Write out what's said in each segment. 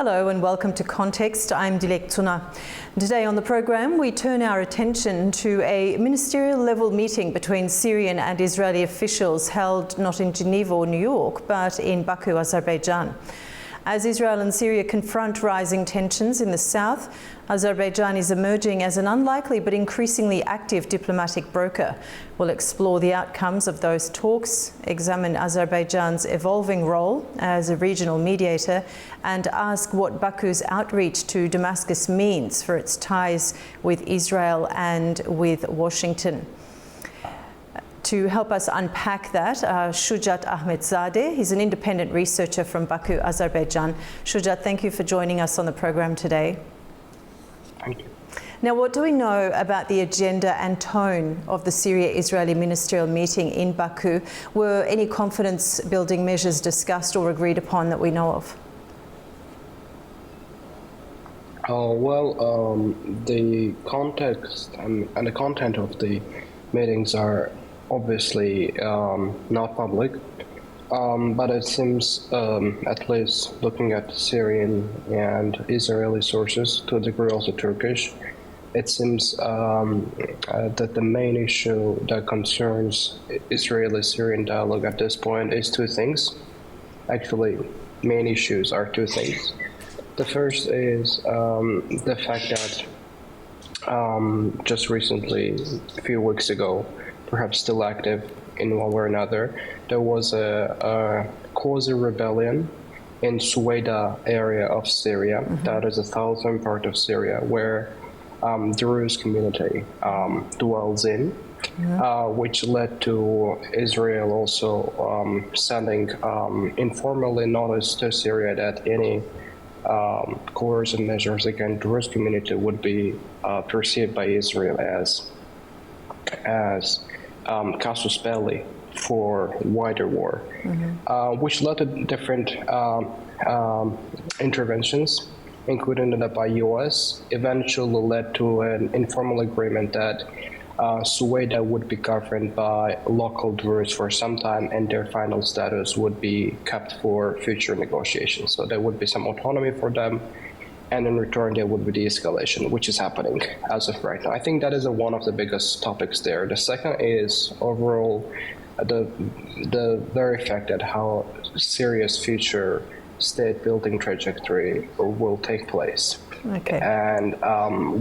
Hello and welcome to Context. I'm Dilek Tuna. Today on the program, we turn our attention to a ministerial level meeting between Syrian and Israeli officials held not in Geneva or New York, but in Baku, Azerbaijan. As Israel and Syria confront rising tensions in the south, Azerbaijan is emerging as an unlikely but increasingly active diplomatic broker. We'll explore the outcomes of those talks, examine Azerbaijan's evolving role as a regional mediator, and ask what Baku's outreach to Damascus means for its ties with Israel and with Washington. To help us unpack that, Shujat Ahmedzadeh. He's an independent researcher from Baku, Azerbaijan. Shujat, thank you for joining us on the program today. Thank you. Now, what do we know about the agenda and tone of the Syria-Israeli ministerial meeting in Baku? Were any confidence-building measures discussed or agreed upon that we know of? The context and the content of the meetings are obviously not public, but it seems, at least looking at Syrian and Israeli sources, to a degree also Turkish, it seems that the main issue that concerns Israeli-Syrian dialogue at this point is two things. Actually, main issues are two things. The first is the fact that just recently, a few weeks ago, perhaps still active in one way or another, there was a quasi-rebellion in Suweda area of Syria, that is the southern part of Syria, where the Druze community dwells in, which led to Israel also sending informally notice to Syria that any coercive measures against the Druze community would be perceived by Israel as casus belli for wider war, which led to different interventions, including that by US, eventually led to an informal agreement that Suweda would be governed by local Druze for some time, and their final status would be kept for future negotiations. So there would be some autonomy for them, and in return there would be de-escalation, which is happening as of right now. I think that is one of the biggest topics there. The second is overall the very fact that how Syria's future state-building trajectory will take place, and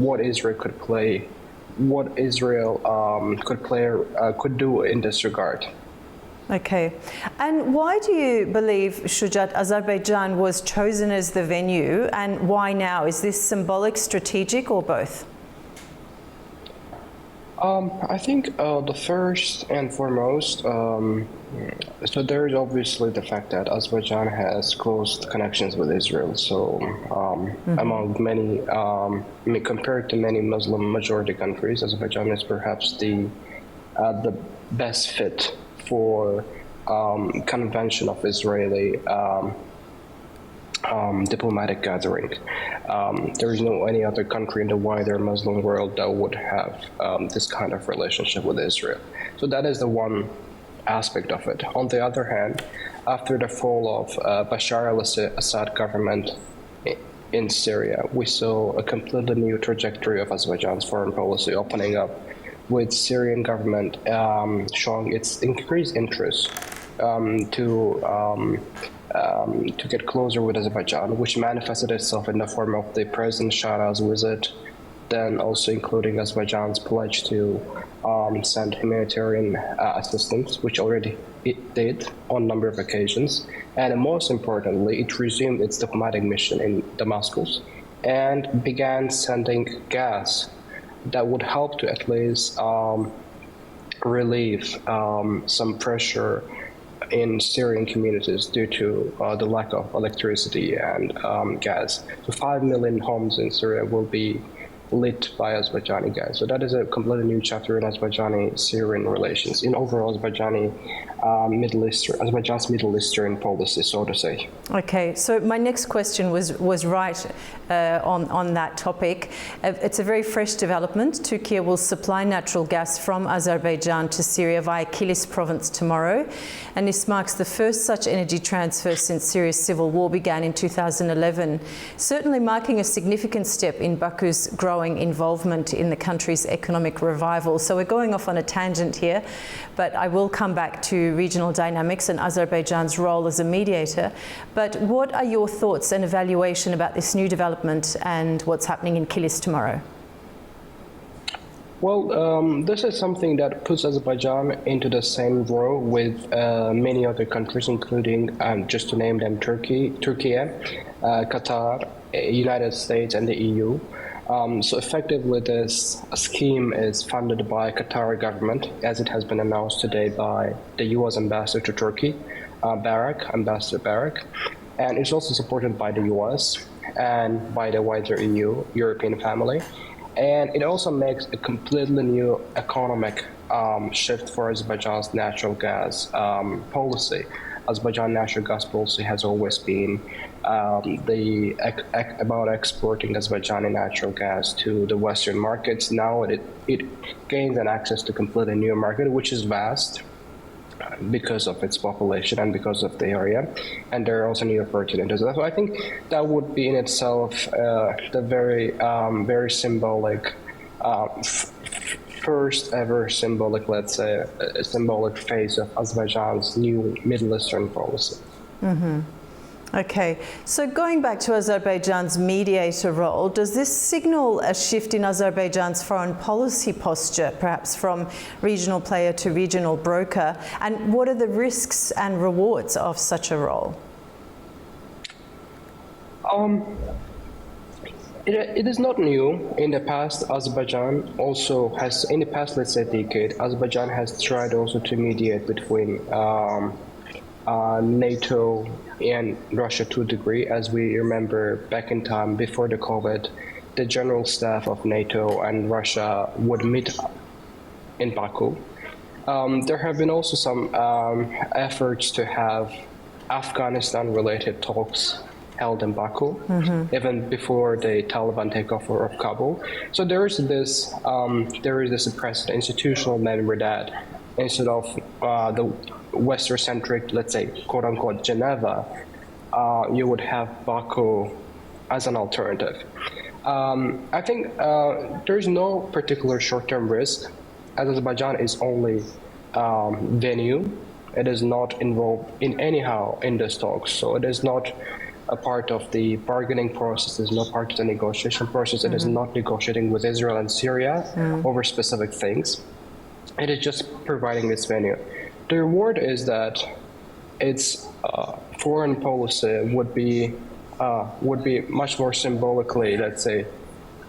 what Israel could do in this regard. Okay. And why do you believe, Shujat, Azerbaijan was chosen as the venue, and why now? Is this symbolic, strategic, or both? I think the first and foremost, so there is obviously the fact that Azerbaijan has close connections with Israel. So among many, compared to many Muslim majority countries, Azerbaijan is perhaps the best fit for convention of Israeli diplomatic gathering. There is no any other country in the wider Muslim world that would have this kind of relationship with Israel. So that is the one aspect of it. On the other hand, after the fall of Bashar al-Assad government in Syria, we saw a completely new trajectory of Azerbaijan's foreign policy opening up, with Syrian government showing its increased interest to get closer with Azerbaijan, which manifested itself in the form of the President Shara's visit, then also including Azerbaijan's pledge to send humanitarian assistance, which already it did on a number of occasions. And most importantly, it resumed its diplomatic mission in Damascus and began sending gas that would help to at least relieve some pressure in Syrian communities due to the lack of electricity and gas. So 5 million homes in Syria will be lit by Azerbaijani gas. So that is a completely new chapter in Azerbaijani-Syrian relations, in overall Azerbaijan's Middle Eastern policy, so to say. Okay, so my next question was right on that topic. It's a very fresh development. Turkey will supply natural gas from Azerbaijan to Syria via Kilis province tomorrow, and this marks the first such energy transfer since Syria's civil war began in 2011, certainly marking a significant step in Baku's growing involvement in the country's economic revival. So we're going off on a tangent here, but I will come back to regional dynamics and Azerbaijan's role as a mediator. But what are your thoughts and evaluation about this new development and what's happening in Kilis tomorrow? Well, this is something that puts Azerbaijan into the same row with many other countries, including, just to name them, Turkey, Qatar, United States, and the EU. So effectively, this scheme is funded by Qatari government, as it has been announced today by the U.S. ambassador to Turkey, Ambassador Barak, and it's also supported by the U.S. and by the wider EU, European family. And it also makes a completely new economic shift for Azerbaijan's natural gas policy. Azerbaijan natural gas policy has always been about exporting Azerbaijani natural gas to the Western markets. Now it gains an access to completely new market, which is vast because of its population and because of the area, and there are also new opportunities. So I think that would be in itself the very symbolic first ever symbolic, let's say, a symbolic phase of Azerbaijan's new Middle Eastern policy. Mm-hmm. Okay, so going back to Azerbaijan's mediator role, does this signal a shift in Azerbaijan's foreign policy posture, perhaps from regional player to regional broker? And what are the risks and rewards of such a role? It is not new. In the past, Azerbaijan also has, in the past, let's say, decade, Azerbaijan has tried also to mediate between NATO and Russia to a degree. As we remember back in time before the COVID, the general staff of NATO and Russia would meet in Baku. There have been also some efforts to have Afghanistan-related talks held in Baku, even before the Taliban takeover of Kabul. So there is this precedent, institutional memory that instead of the Western-centric, let's say, quote-unquote, Geneva, you would have Baku as an alternative. I think there's no particular short-term risk, as Azerbaijan is only venue. It is not involved in anyhow in this talks, so it is not a part of the bargaining process, it is not part of the negotiation process, it is not negotiating with Israel and Syria over specific things. It is just providing this venue. The reward is that its foreign policy would be much more symbolically, let's say,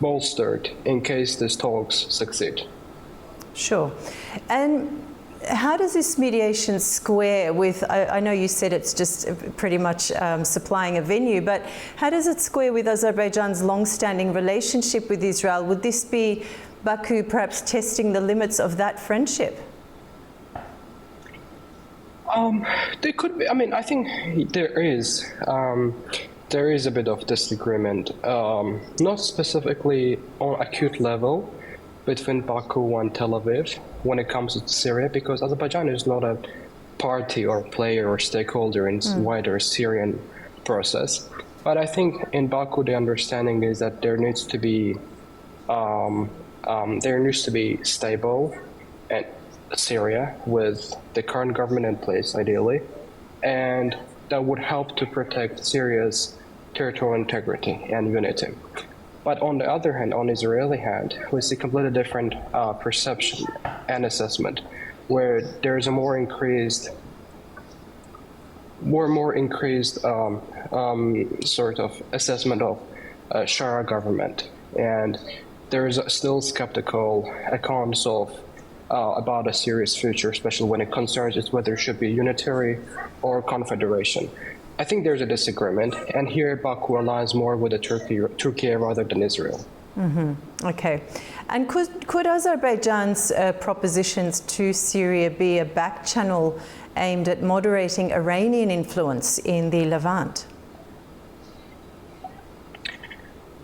bolstered in case these talks succeed. Sure. And how does this mediation square with, I know you said it's just pretty much supplying a venue, but how does it square with Azerbaijan's long-standing relationship with Israel? Would this be Baku perhaps testing the limits of that friendship? There could be. I mean, I think there is a bit of disagreement, not specifically on acute level between Baku and Tel Aviv when it comes to Syria, because Azerbaijan is not a party or player or stakeholder in wider Syrian process. But I think in Baku the understanding is that there needs to be stable and Syria with the current government in place, ideally, and that would help to protect Syria's territorial integrity and unity. But on the other hand, on Israeli hand, we see completely different perception and assessment, where there is a more increased sort of assessment of Sharia government, and there is still skeptical accounts of about a Syria's future, especially when it concerns is whether it should be unitary or confederation. I think there's a disagreement, and here Baku aligns more with Turkey rather than Israel. Okay. And could Azerbaijan's propositions to Syria be a back channel aimed at moderating Iranian influence in the Levant?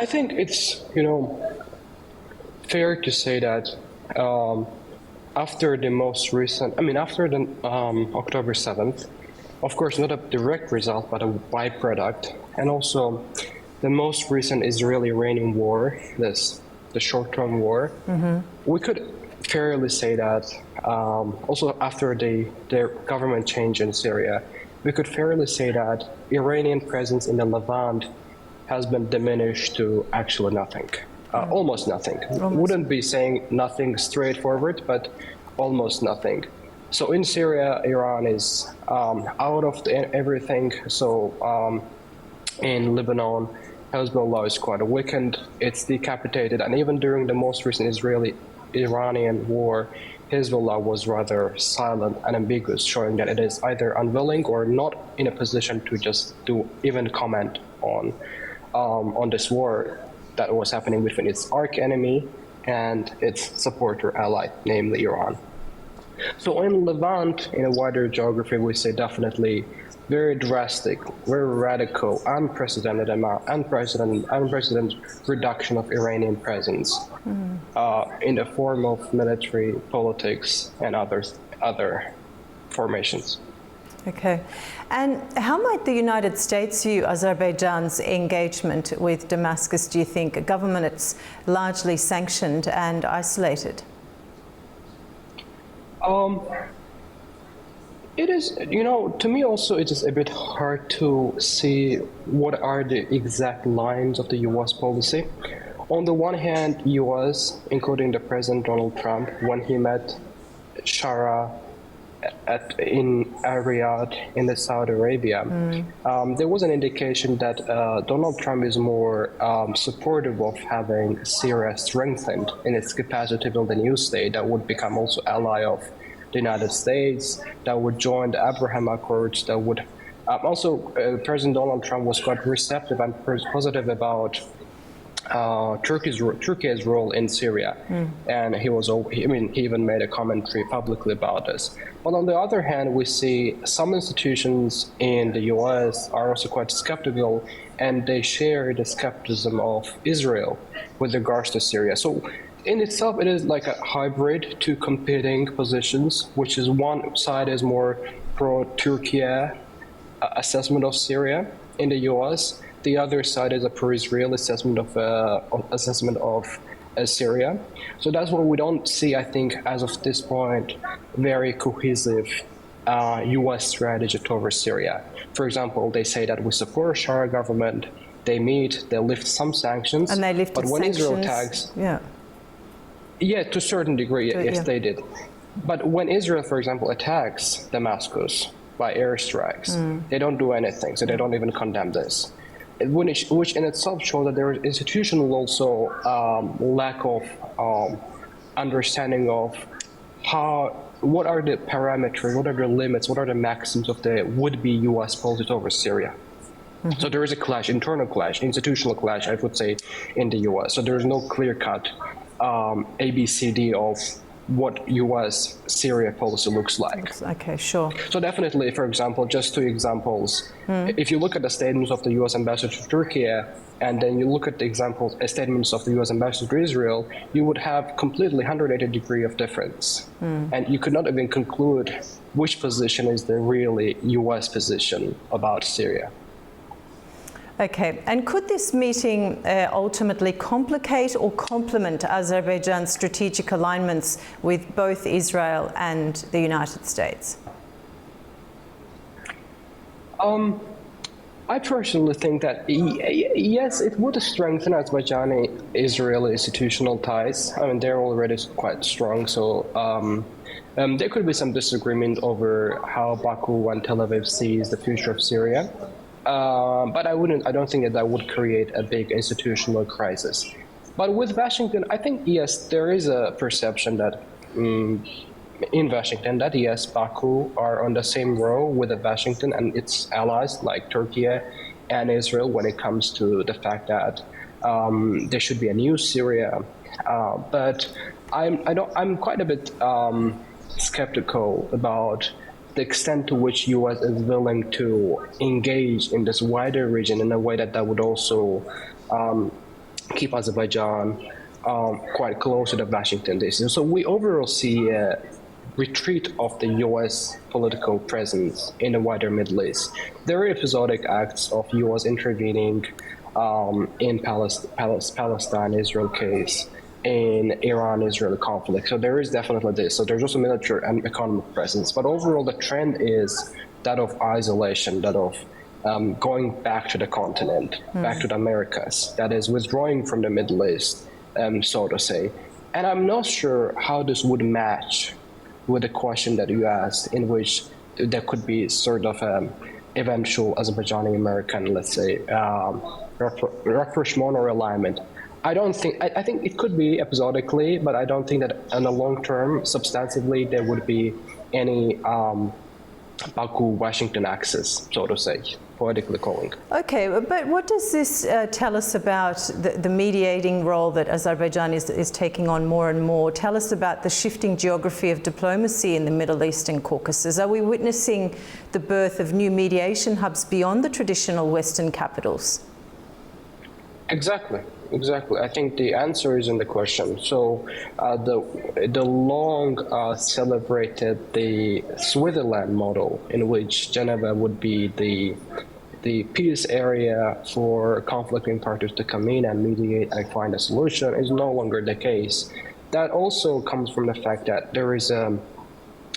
I think it's, fair to say that after the most recent, after the October 7th, of course, not a direct result, but a byproduct, and also the most recent Israeli-Iranian war, the short-term war, we could fairly say that also after the government change in Syria, we could fairly say that Iranian presence in the Levant has been diminished to actually nothing, almost nothing. Wouldn't be saying nothing straightforward, but almost nothing. So in Syria, Iran is out of everything. So in Lebanon, Hezbollah is quite weakened. It's decapitated, and even during the most recent Israeli-Iranian war, Hezbollah was rather silent and ambiguous, showing that it is either unwilling or not in a position to just even comment on this war that was happening between its arch enemy and its supporter ally, namely Iran. So in Levant, in a wider geography, we say definitely very drastic, very radical, unprecedented reduction of Iranian presence in the form of military, politics, and other formations. Okay. And how might the United States view Azerbaijan's engagement with Damascus, do you think, a government that's largely sanctioned and isolated? It is, to me also it is a bit hard to see what are the exact lines of the U.S. policy. On the one hand, U.S., including the President Donald Trump, when he met Shara in Riyadh in the Saudi Arabia, there was an indication that Donald Trump is more supportive of having Syria strengthened in its capacity to build a new state that would become also ally of the United States, that would join the Abraham Accords, that would President Donald Trump was quite receptive and positive about Turkey's role in Syria, and he even made a commentary publicly about this. But on the other hand, we see some institutions in the U.S. are also quite skeptical, and they share the skepticism of Israel with regards to Syria. So in itself, it is like a hybrid, two competing positions, which is one side is more pro-Turkey assessment of Syria in the U.S., the other side is a pro-Israel assessment of Syria. So that's why we don't see, I think, as of this point, very cohesive U.S. strategy towards Syria. For example, they say that we support a Shara government. They meet, they lift some sanctions. And they lifted but when sanctions. Israel tags, yeah, to a certain degree, yes, they did. But when Israel, for example, attacks Damascus by airstrikes, they don't do anything. So they don't even condemn this. Which in itself shows that there is institutional also lack of understanding of what are the parameters, what are the limits, what are the maxims of the would-be U.S. policy over Syria. So there is a clash, internal clash, institutional clash, I would say, in the U.S. So there is no clear-cut ABCD of what U.S. Syria policy looks like. Okay, sure. So definitely, for example, just two examples. If you look at the statements of the U.S. ambassador to Turkey, and then you look at the statements of the U.S. ambassador to Israel, you would have completely 180 degree of difference. And you could not even conclude which position is the really U.S. position about Syria. Okay, and could this meeting ultimately complicate or complement Azerbaijan's strategic alignments with both Israel and the United States? I personally think that, yes, it would strengthen Azerbaijani-Israeli institutional ties. I mean, they're already quite strong, so there could be some disagreement over how Baku and Tel Aviv sees the future of Syria. But I don't think that would create a big institutional crisis. But with Washington, I think, yes, there is a perception that in Washington that, yes, Baku are on the same row with Washington and its allies like Turkey and Israel when it comes to the fact that there should be a new Syria. But I'm quite a bit skeptical about the extent to which U.S. is willing to engage in this wider region in a way that would also keep Azerbaijan quite close to the Washington D.C. So we overall see a retreat of the U.S. political presence in the wider Middle East. There are episodic acts of U.S. intervening in Palestine-Israel case, in Iran-Israel conflict. So there is definitely this. So there's also military and economic presence. But overall, the trend is that of isolation, that of going back to the continent, back to the Americas, that is withdrawing from the Middle East, so to say. And I'm not sure how this would match with the question that you asked, in which there could be sort of eventual Azerbaijani-American, let's say, rapprochement or alignment. I think it could be episodically, but I don't think that in the long term, substantively, there would be any Baku-Washington axis, so to say, politically calling. Okay, but what does this tell us about the mediating role that Azerbaijan is taking on more and more? Tell us about the shifting geography of diplomacy in the Middle East and Caucasus. Are we witnessing the birth of new mediation hubs beyond the traditional Western capitals? Exactly. I think the answer is in the question. So the long celebrated the Switzerland model, in which Geneva would be the peace area for conflicting parties to come in and mediate and find a solution, is no longer the case. That also comes from the fact that there is a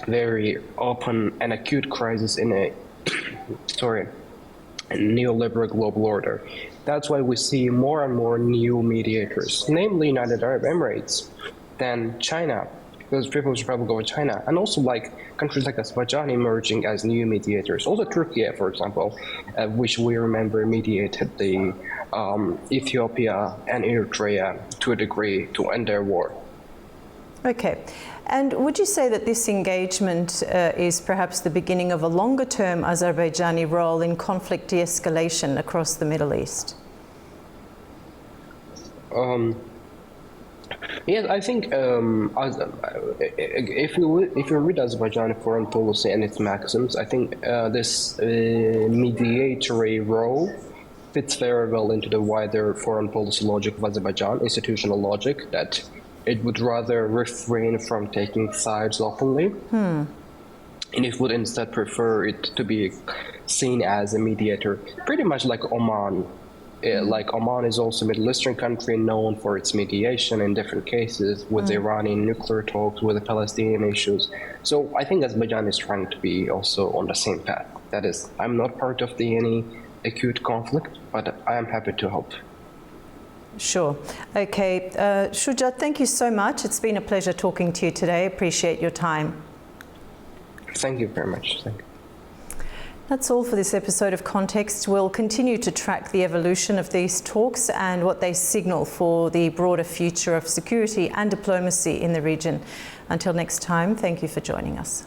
very open and acute crisis in a neoliberal global order. That's why we see more and more new mediators, namely United Arab Emirates, then China, because People's Republic of China, and also like countries like Azerbaijan emerging as new mediators. Also Turkey, for example, which we remember mediated the Ethiopia and Eritrea to a degree to end their war. Okay. And would you say that this engagement is perhaps the beginning of a longer-term Azerbaijani role in conflict de-escalation across the Middle East? Yes, I think if you read Azerbaijan foreign policy and its maxims, I think this mediatory role fits very well into the wider foreign policy logic of Azerbaijan, institutional logic, that it would rather refrain from taking sides openly, and it would instead prefer it to be seen as a mediator, pretty much like Oman. Like Oman is also a Middle Eastern country known for its mediation in different cases with the Iranian nuclear talks, with the Palestinian issues. So I think Azerbaijan is trying to be also on the same path. That is, I'm not part of any acute conflict, but I am happy to help. Sure. Okay. Shuja, thank you so much. It's been a pleasure talking to you today. Appreciate your time. Thank you very much. Thank you. That's all for this episode of Context. We'll continue to track the evolution of these talks and what they signal for the broader future of security and diplomacy in the region. Until next time, thank you for joining us.